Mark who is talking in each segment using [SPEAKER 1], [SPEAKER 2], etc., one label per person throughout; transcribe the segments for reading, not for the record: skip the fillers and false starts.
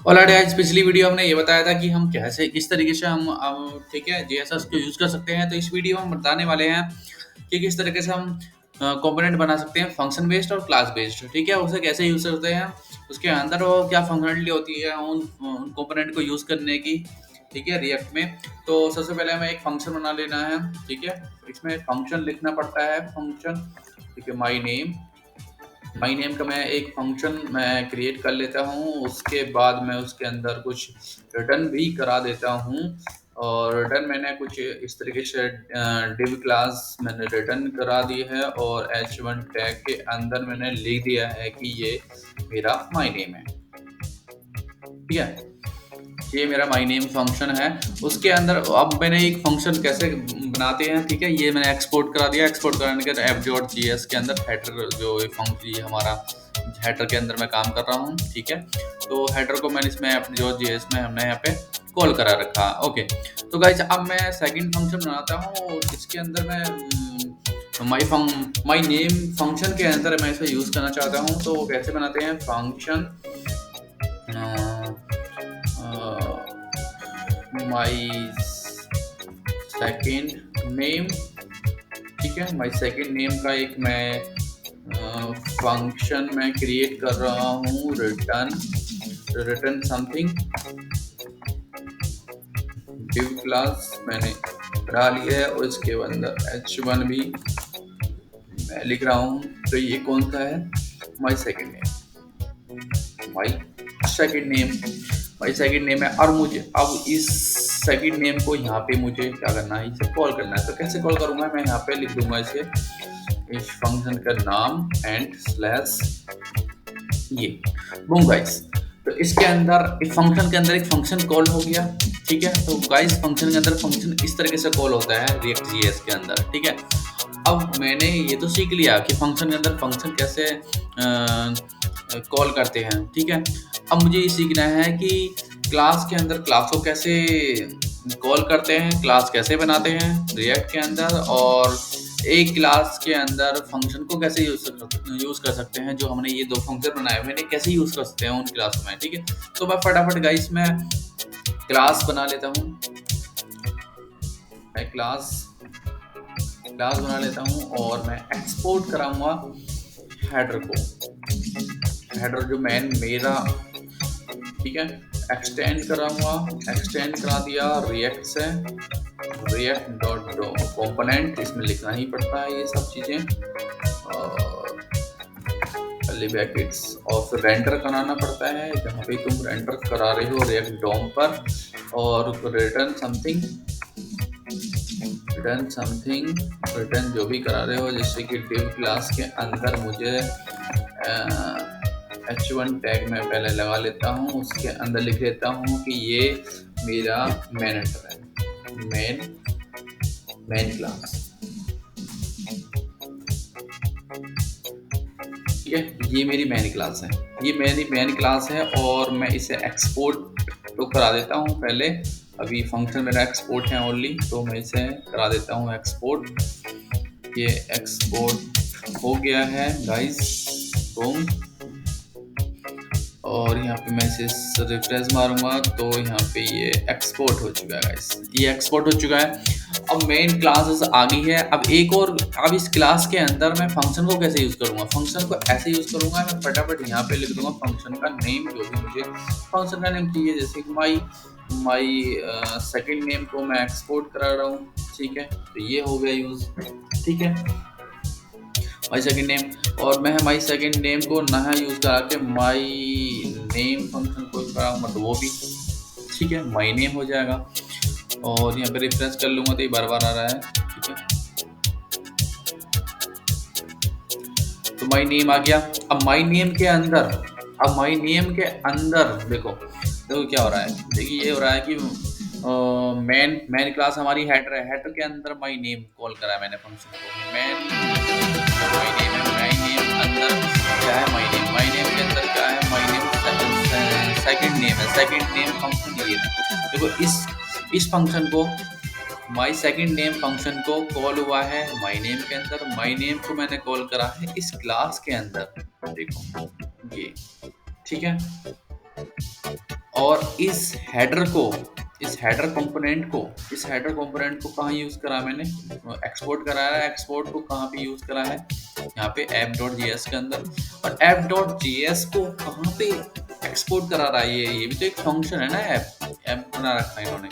[SPEAKER 1] Already आज पिछली video हमने ये बताया था कि हम कैसे किस तरीके से हम ठीक है जीएसएस को यूज़ कर सकते हैं। तो इस वीडियो में हम बताने वाले हैं कि किस तरीके से हम कंपोनेंट बना सकते हैं फंक्शन बेस्ड और क्लास बेस्ड। ठीक है, उसे कैसे यूज़ करते हैं, उसके अंदर वो क्या फंक्शनलिटी होती है उन कंपोनेंट को यूज़ करने की। ठीक है, रिएक्ट में तो सबसे पहले हमें एक फंक्शन बना लेना है। ठीक है, इसमें फंक्शन लिखना पड़ता है। फंक्शन ठीक है, माई नेम का मैं एक फंक्शन मैं क्रिएट कर लेता हूँ। उसके बाद मैं उसके अंदर कुछ रिटर्न भी करा देता हूँ। और रिटर्न मैंने कुछ इस तरीके से डिव क्लास मैंने रिटर्न करा दी है और h1 टैग के अंदर मैंने लिख दिया है कि ये मेरा माई नेम है। ठीक है, ये मेरा माई नेम फंक्शन है। उसके अंदर अब मैंने एक फंक्शन कैसे बनाते हैं, ठीक है, ये मैंने एक्सपोर्ट करा दिया। एक्सपोर्ट कराने के बाद f.js के अंदर हेडर जो फंक्शन ये हमारा हेडर के अंदर मैं काम कर रहा हूँ। ठीक है, तो हेडर को मैंने इसमें f.js में हमने यहाँ पे कॉल करा रखा। ओके, तो गाइस अब मैं सेकंड फंक्शन बनाता हूँ और इसके अंदर मैं माई नेम फंक्शन के अंदर मैं इसे यूज़ करना चाहता हूँ। तो कैसे बनाते हैं फंक्शन माई सेकेंड नेम। ठीक है, माई सेकेंड नेम का एक मैं फंक्शन मैं क्रिएट कर रहा हूँ, रिटर्न समथिंग। डिव क्लास मैंने बना लिया है और इसके अंदर h1 भी मैं लिख रहा हूँ। तो ये कौन सा है, my second name. My second name है और मुझे अब इस सेकेंड नेम को यहाँ पे मुझे क्या करना है, इसे कॉल करना है। तो कैसे कॉल करूँगा, मैं यहाँ पे लिख दूंगा इसे, इस फंक्शन का नाम एंड स्लैश ये बूम गाइस। तो इसके अंदर इस फंक्शन के अंदर एक फंक्शन कॉल हो गया। ठीक है, तो गाइस फंक्शन के अंदर फंक्शन इस तरीके से कॉल होता है रिएक्ट जीएस के अंदर। ठीक है, अब मैंने ये तो सीख लिया कि फंक्शन के अंदर फंक्शन कैसे कॉल करते हैं। ठीक है, अब मुझे ये सीखना है कि क्लास के अंदर क्लास को कैसे कॉल करते हैं, क्लास कैसे बनाते हैं रिएक्ट के अंदर, और एक क्लास के अंदर फंक्शन को कैसे यूज़ कर सकते हैं। जो हमने ये दो फंक्शन बनाए मैंने कैसे यूज़ कर सकते हैं उन क्लास में। ठीक है, तो मैं फटाफट गाइस मैं क्लास बना लेता हूँ। मैं क्लास बना लेता हूँ और मैं एक्सपोर्ट कराऊंगा हेडर को। हेडर जो मेरा ठीक है एक्सटेंड कराऊंगा, एक्सटेंड करा दिया रिएक्ट से, रिएक्ट डॉट कंपोनेंट, इसमें लिखना ही पड़ता है ये सब चीज़ें, और ब्रैकेट्स, और फिर रेंडर कराना पड़ता है जहाँ पे तुम रेंडर करा रहे हो रिएक्ट डॉम पर, और रिटर्न समथिंग रिटर्न जो भी करा रहे हो। जैसे कि डिव क्लास के अंदर मुझे h1 टैग मैं पहले लगा लेता हूँ, उसके अंदर लिख लेता हूँ कि ये मेरा मेन हेडर है, मेन क्लास। ठीक है, ये मेरी मेन क्लास है, ये मेरी मेन क्लास है और मैं इसे एक्सपोर्ट तो करा देता हूँ पहले। अभी फंक्शन मेरा एक्सपोर्ट है ओनली, तो मैं इसे करा देता हूँ एक्सपोर्ट। ये एक्सपोर्ट हो गया है गाइस, बूम। और यहाँ पे मैं इसे रिफ्रेश मारूंगा तो यहाँ पे ये एक्सपोर्ट हो चुका है गाइस, ये एक्सपोर्ट हो चुका है। अब मेन क्लासेस आ गई है। अब इस क्लास के अंदर मैं फंक्शन को कैसे यूज़ करूँगा, फंक्शन को ऐसे यूज़ करूँगा, मैं फटाफट यहाँ पे लिख दूंगा फंक्शन का नेम, जो भी मुझे फंक्शन का नेम चाहिए। जैसे कि माई सेकेंड नेम को मैं एक्सपोर्ट करा रहा हूँ। ठीक है, तो ये हो गया यूज़। ठीक है, माई सेकेंड नेम, और मैं माई सेकेंड नेम को नया यूज़ करा के माई नेम फंक्शन को कराऊंगा तो वो भी ठीक है माई नेम हो जाएगा। और यहाँ पे रिफ्रेश कर लूँगा तो ये बार बार आ रहा है। ठीक है, तो माई नेम आ गया। अब माई नेम के अंदर देखो क्या हो रहा है। देखिए ये हो रहा है कि मेन क्लास हमारी हेडर है, हेडर के अंदर माई नेम कॉल करा है मैंने फंक्शन को। माई नेम है, माई नेम अंदर क्या है, माई नेम के अंदर क्या है, माई नेम सेकंड नेम है, सेकंड नेम फंक्शन ये है। देखो इस फंक्शन को माई सेकंड नेम फंक्शन को कॉल हुआ है माई नेम के अंदर, माई नेम को मैंने कॉल करा है इस क्लास के अंदर। देखो ये ठीक है, और इस हेडर कंपोनेंट को कहाँ यूज़ करा मैंने, एक्सपोर्ट कराया है। एक्सपोर्ट को कहाँ पे यूज़ करा है, यहाँ पे app.js के अंदर। और app.js को कहाँ पे एक्सपोर्ट करा रहा है, ये भी तो एक फंक्शन है ना। ऐप बना रखा है इन्होंने,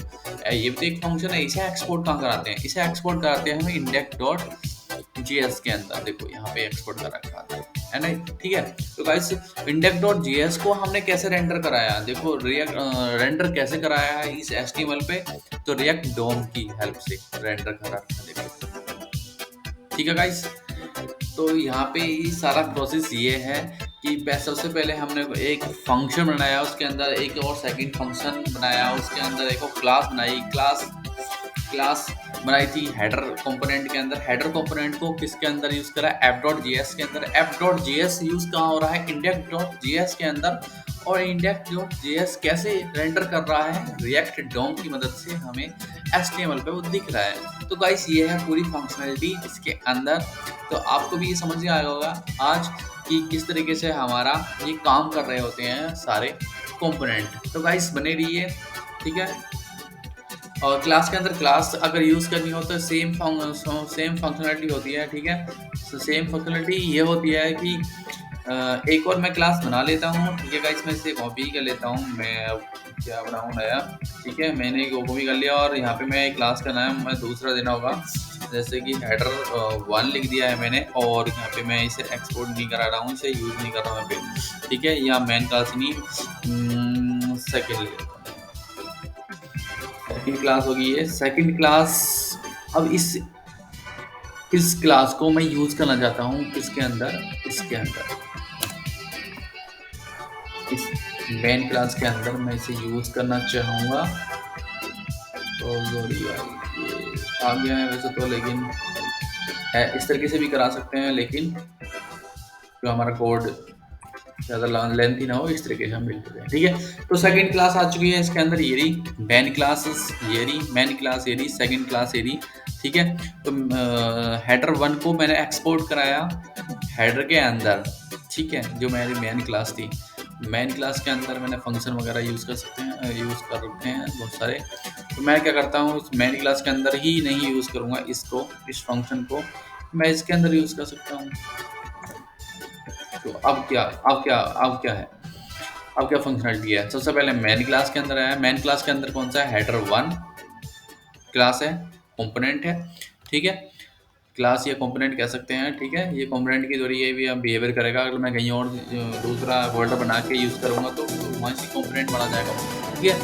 [SPEAKER 1] ये भी तो एक फंक्शन है। इसे एक्सपोर्ट कहाँ कराते हैं, इसे एक्सपोर्ट कराते हैं हम index.js के अंदर। देखो यहाँ पे एक्सपोर्ट कर रखा है ना, ठीक है। तो गाइस index.js को हमने कैसे रेंडर कराया, देखो रेंडर कैसे कराया है इस HTML पे, तो रिएक्ट डोम की हेल्प से रेंडर करा रखा है, देखो, ठीक है गाइस। तो यहाँ पे ये सारा प्रोसेस ये है कि सबसे पहले हमने एक फंक्शन बनाया, उसके अंदर एक और सेकंड फंक्शन बनाया, उसके अंदर एक और क्लास बनाई, क्लास बनाई थी हेडर कंपोनेंट के अंदर। हेडर कंपोनेंट को किसके अंदर यूज़ करा, app.js के अंदर। app.js यूज़ कहाँ हो रहा है, index.js के अंदर। और index.js कैसे रेंडर कर रहा है, रिएक्ट डोम की मदद से हमें HTML पे वो दिख रहा है। तो गाइस ये है पूरी फंक्शनलिटी इसके अंदर। तो आपको भी ये समझ में आया होगा आज कि किस तरीके से हमारा ये काम कर रहे होते हैं सारे कंपोनेंट। तो गाइस बने रहिए, ठीक है। और क्लास के अंदर क्लास अगर यूज़ करनी हो तो सेम फंक्शनलिटी होती है, ठीक है। तो सेम फंक्शनलिटी ये होती है कि एक और मैं क्लास बना लेता हूँ, ठीक है गाइस। मैं इसे कॉपी कर लेता हूँ, मैं अब क्या बनाऊँ नया, ठीक है। मैंने कॉपी कर लिया और यहाँ पे मैं एक क्लास का नाम मैं दूसरा देना होगा, जैसे कि हेडर 1 लिख दिया है मैंने। और यहाँ पे मैं इसे एक्सपोर्ट नहीं करा रहा हूँ, इसे यूज़ नहीं कर रहा हूँ यहाँ पे, ठीक है। या मेन क्लास नहीं, सेकेंड क्लास होगी ये सेकंड क्लास। अब इस क्लास को मैं यूज करना चाहता हूँ किसके अंदर, इसके अंदर, इस मेन क्लास के अंदर मैं इसे यूज करना चाहूँगा। तो सॉरी यार ये आ गया है वैसे तो, लेकिन इस तरीके से भी करा सकते हैं, लेकिन जो हमारा कोड ज़्यादा लेंथी ना हो, इस तरीके से हम बिल्ड करें, ठीक है। तो सेकंड क्लास आ चुकी है इसके अंदर, ये रही मेन क्लासेस, ये रही मेन क्लास, ये रही सेकंड क्लास, ये रही, ठीक है। तो हेडर 1 को मैंने एक्सपोर्ट कराया हेडर के अंदर, ठीक है, जो मेरी मेन क्लास थी। मेन क्लास के अंदर मैंने फंक्शन वगैरह यूज़ कर सकते हैं, यूज़ कर रखे हैं बहुत सारे। तो मैं क्या करता हूँ, उस मेन क्लास के अंदर ही नहीं यूज़ करूँगा इसको, इस फंक्शन को मैं इसके अंदर यूज़ कर सकता हूँ। तो अब क्या है, अब क्या फंक्शनलिटी है। सबसे पहले मेन क्लास के अंदर आया, मेन क्लास के अंदर कौन सा है, हेडर 1 क्लास है, कंपोनेंट है, ठीक है। क्लास या कंपोनेंट कह सकते हैं, ठीक है। ये कंपोनेंट के जरिए भी अब बिहेवियर करेगा। अगर मैं कहीं और दूसरा फोल्डर बना के यूज़ करूँगा तो वहाँ से कंपोनेंट बना जाएगा, ठीक है।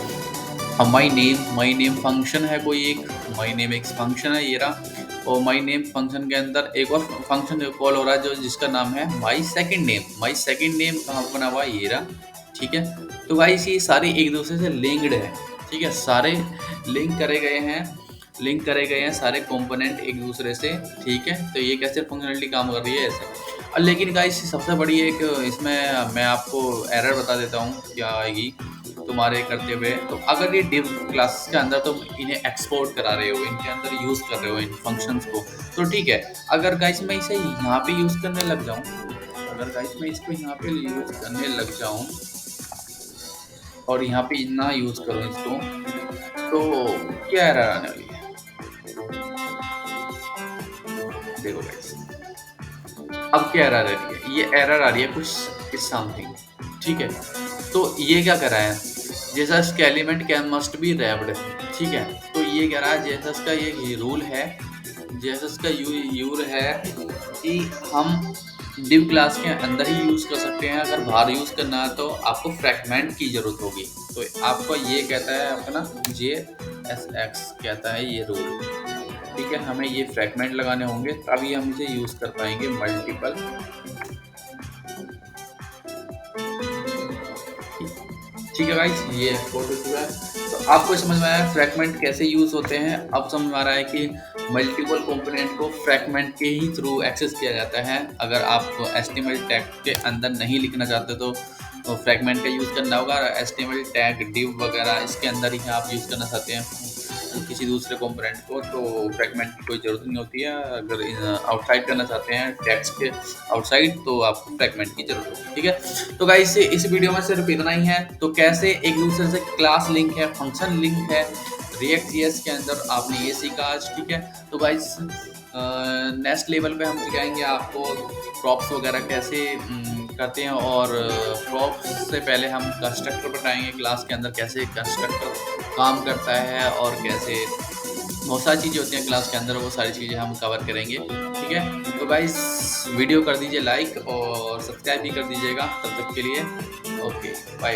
[SPEAKER 1] अब माई नेम फंक्शन है कोई एक, माई नेम एक फंक्शन है ये रहा। और माई नेम फंक्शन के अंदर एक और फंक्शन कॉल हो रहा है जो जिसका नाम है माई सेकंड नेम कहाँ बना हुआ है, ये रहा, ठीक है। तो गाइस ये सारे एक दूसरे से लिंक्ड है, ठीक है। सारे लिंक करे गए हैं सारे कंपोनेंट एक दूसरे से, ठीक है। तो ये कैसे फंक्शनलिटी काम कर रही है ऐसे। और लेकिन गाइस सबसे बड़ी एक इसमें मैं आपको एरर बता देता हूँ क्या आएगी तुम्हारे करते हुए। तो अगर ये डिव क्लास के अंदर तुम इन्हें एक्सपोर्ट करा रहे हो, इनके अंदर यूज़ कर रहे हो इन फंक्शंस को, तो ठीक है। अगर गाइस मैं इसे यहाँ पे यूज़ करने लग जाऊँ, अगर गाइस मैं इसको यहाँ पे यूज़ करने लग जाऊँ और यहाँ पे इतना यूज़ करूँ इसको, तो क्या एरर आने वाली है, देखो गाइस। अब क्या एरर आ रही है, ये एरर आ रही है कुछ इस समथिंग, ठीक है। तो ये क्या कर रहा है, जेसस का element can must be wrapped, ठीक है। तो ये कह रहा है जेसस का ये रूल है, जेसस का यूर है कि हम डिव क्लास के अंदर ही यूज़ कर सकते हैं। अगर बाहर यूज़ करना है तो आपको फ्रैगमेंट की ज़रूरत होगी। तो आपको ये कहता है अपना JSX कहता है ये रूल, ठीक है। हमें ये फ्रैगमेंट लगाने होंगे तभी हम इसे यूज़ कर पाएंगे मल्टीपल, ठीक है गाइस। ये एक्सपोर्ट हो चुका है। तो आपको समझ में आया फ्रैगमेंट कैसे यूज़ होते हैं। अब समझ में आ रहा है कि मल्टीपल कंपोनेंट को फ्रैगमेंट के ही थ्रू एक्सेस किया जाता है। अगर आप HTML टैग के अंदर नहीं लिखना चाहते तो फ्रैगमेंट का यूज़ करना होगा। HTML टैग डिव वगैरह इसके अंदर ही आप यूज़ करना चाहते हैं किसी दूसरे कंपोनेंट को, तो फ्रैगमेंट की कोई ज़रूरत नहीं होती है। अगर आउटसाइड करना चाहते हैं टेक्स्ट के आउटसाइड, तो आपको फ्रैगमेंट की ज़रूरत होगी, ठीक है। तो गाइस इस वीडियो में सिर्फ इतना ही है। तो कैसे एक दूसरे से क्लास लिंक है, फंक्शन लिंक है रिएक्ट जेएस के अंदर, आपने ये सीखा आज, ठीक है। तो गाइस नेक्स्ट लेवल पे हम सिखाएंगे आपको प्रॉप्स वगैरह कैसे करते हैं, और प्रॉप्स से पहले हम कंस्ट्रक्टर बताएंगे क्लास के अंदर कैसे कंस्ट्रक्टर काम करता है, और कैसे बहुत सारी चीज़ें होती हैं क्लास के अंदर, वो सारी चीज़ें हम कवर करेंगे, ठीक है। तो गाइस वीडियो कर दीजिए लाइक और सब्सक्राइब भी कर दीजिएगा। तब तक के लिए ओके बाय।